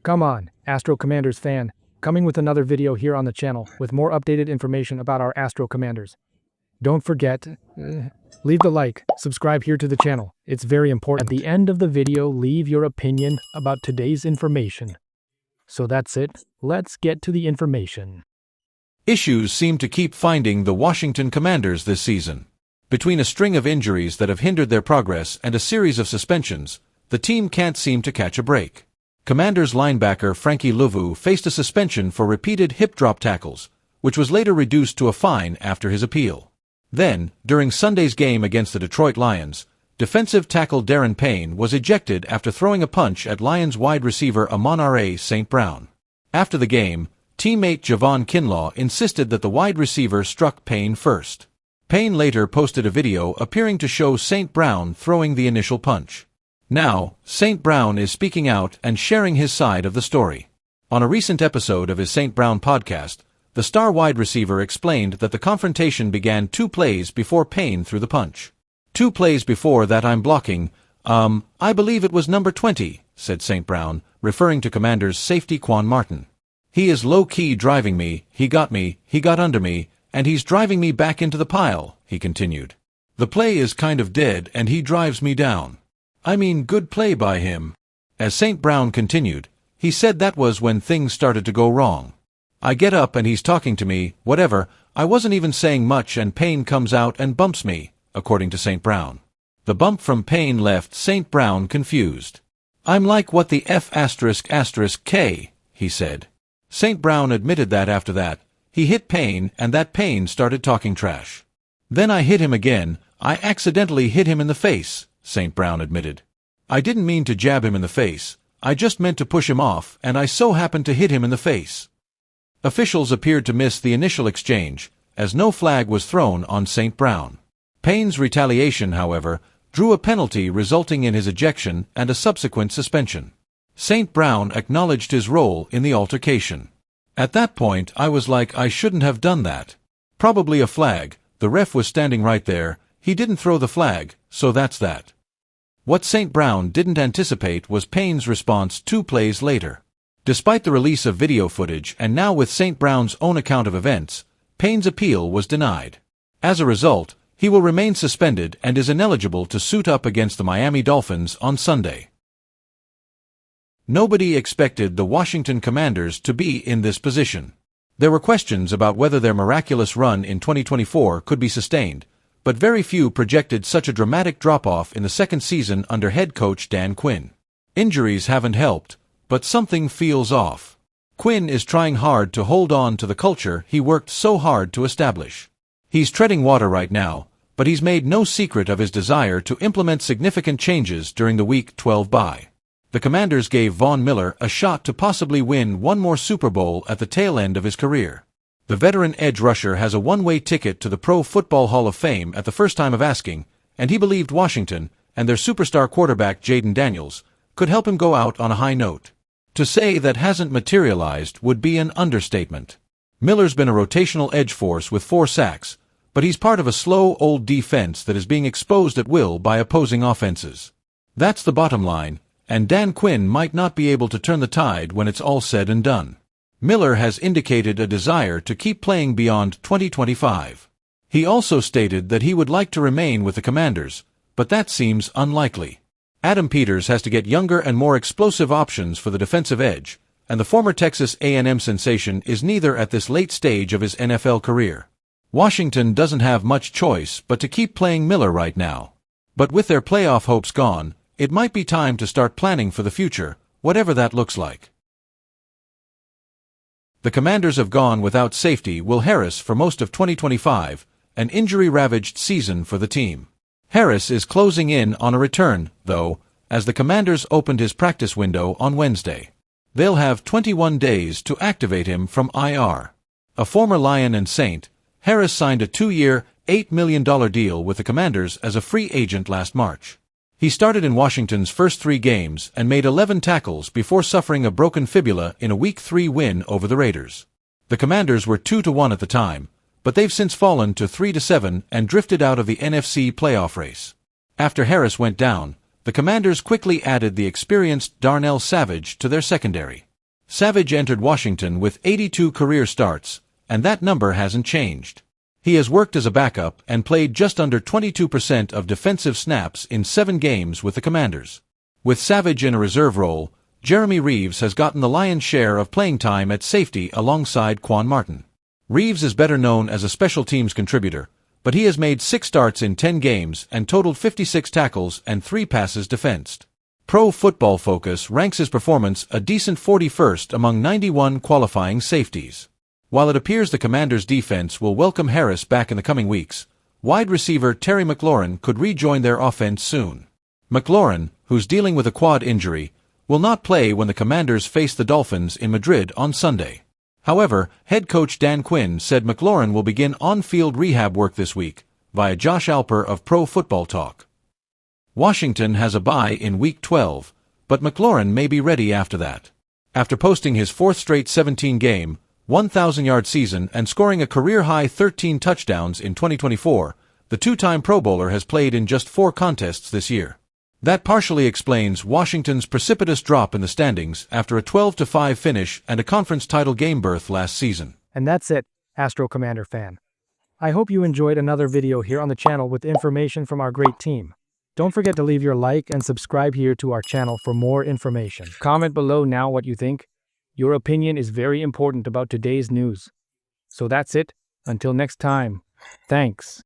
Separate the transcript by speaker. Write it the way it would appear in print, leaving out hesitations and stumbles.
Speaker 1: Come on, Astro Commanders fan, coming with another video here on the channel with more updated information about our Astro Commanders. Don't forget, leave the like, subscribe here to the channel, it's very important. At the end of the video, leave your opinion about today's information. So that's it, let's get to the information.
Speaker 2: Issues seem to keep finding the Washington Commanders this season. Between a string of injuries that have hindered their progress and a series of suspensions, the team can't seem to catch a break. Commanders linebacker Frankie Louvu faced a suspension for repeated hip drop tackles, which was later reduced to a fine after his appeal. Then, during Sunday's game against the Detroit Lions, defensive tackle Daron Payne was ejected after throwing a punch at Lions wide receiver Amon-Ra St. Brown. After the game, teammate Javon Kinlaw insisted that the wide receiver struck Payne first. Payne later posted a video appearing to show St. Brown throwing the initial punch. Now, St. Brown is speaking out and sharing his side of the story. On a recent episode of his St. Brown podcast, the star wide receiver explained that the confrontation began 2 plays before Payne threw the punch. 2 plays before that I'm blocking, I believe it was number 20, said St. Brown, referring to Commanders safety Quan Martin. He is low-key driving me, he got under me, and he's driving me back into the pile, he continued. The play is kind of dead and he drives me down. I mean, good play by him. As St. Brown continued, he said that was when things started to go wrong. I get up and he's talking to me, whatever, I wasn't even saying much and Payne comes out and bumps me, according to St. Brown. The bump from Payne left St. Brown confused. I'm like what the F***K, he said. St. Brown admitted that after that, he hit Payne and that Payne started talking trash. Then I hit him again, I accidentally hit him in the face, St. Brown admitted. I didn't mean to jab him in the face, I just meant to push him off and I so happened to hit him in the face. Officials appeared to miss the initial exchange, as no flag was thrown on St. Brown. Payne's retaliation, however, drew a penalty resulting in his ejection and a subsequent suspension. St. Brown acknowledged his role in the altercation. At that point I was like I shouldn't have done that. Probably a flag, the ref was standing right there, he didn't throw the flag, so that's that. What St. Brown didn't anticipate was Payne's response 2 plays later. Despite the release of video footage and now with St. Brown's own account of events, Payne's appeal was denied. As a result, he will remain suspended and is ineligible to suit up against the Miami Dolphins on Sunday. Nobody expected the Washington Commanders to be in this position. There were questions about whether their miraculous run in 2024 could be sustained, but very few projected such a dramatic drop-off in the second season under head coach Dan Quinn. Injuries haven't helped, but something feels off. Quinn is trying hard to hold on to the culture he worked so hard to establish. He's treading water right now, but he's made no secret of his desire to implement significant changes during the Week 12 bye. The Commanders gave Von Miller a shot to possibly win one more Super Bowl at the tail end of his career. The veteran edge rusher has a one-way ticket to the Pro Football Hall of Fame at the first time of asking, and he believed Washington, and their superstar quarterback Jaden Daniels, could help him go out on a high note. To say that hasn't materialized would be an understatement. Miller's been a rotational edge force with 4 sacks, but he's part of a slow old defense that is being exposed at will by opposing offenses. That's the bottom line, and Dan Quinn might not be able to turn the tide when it's all said and done. Miller has indicated a desire to keep playing beyond 2025. He also stated that he would like to remain with the Commanders, but that seems unlikely. Adam Peters has to get younger and more explosive options for the defensive edge, and the former Texas A&M sensation is neither at this late stage of his NFL career. Washington doesn't have much choice but to keep playing Miller right now. But with their playoff hopes gone, it might be time to start planning for the future, whatever that looks like. The Commanders have gone without safety Will Harris for most of 2025, an injury-ravaged season for the team. Harris is closing in on a return, though, as the Commanders opened his practice window on Wednesday. They'll have 21 days to activate him from IR. A former Lion and Saint, Harris signed a 2-year, $8 million deal with the Commanders as a free agent last March. He started in Washington's first 3 games and made 11 tackles before suffering a broken fibula in a Week 3 win over the Raiders. The Commanders were 2-1 at the time, but they've since fallen to 3-7 and drifted out of the NFC playoff race. After Harris went down, the Commanders quickly added the experienced Darnell Savage to their secondary. Savage entered Washington with 82 career starts, and that number hasn't changed. He has worked as a backup and played just under 22% of defensive snaps in 7 games with the Commanders. With Savage in a reserve role, Jeremy Reeves has gotten the lion's share of playing time at safety alongside Quan Martin. Reeves is better known as a special teams contributor, but he has made 6 starts in 10 games and totaled 56 tackles and 3 passes defensed. Pro Football Focus ranks his performance a decent 41st among 91 qualifying safeties. While it appears the Commanders' defense will welcome Harris back in the coming weeks, wide receiver Terry McLaurin could rejoin their offense soon. McLaurin, who's dealing with a quad injury, will not play when the Commanders face the Dolphins in Madrid on Sunday. However, head coach Dan Quinn said McLaurin will begin on-field rehab work this week, via Josh Alper of Pro Football Talk. Washington has a bye in Week 12, but McLaurin may be ready after that. After posting his 4th straight 17-game, 1,000-yard season and scoring a career-high 13 touchdowns in 2024, the 2-time Pro Bowler has played in just 4 contests this year. That partially explains Washington's precipitous drop in the standings after a 12-5 finish and a conference title game berth last season.
Speaker 1: And that's it, Astro Commander fan. I hope you enjoyed another video here on the channel with information from our great team. Don't forget to leave your like and subscribe here to our channel for more information. Comment below now what you think. Your opinion is very important about today's news. So that's it. Until next time. Thanks.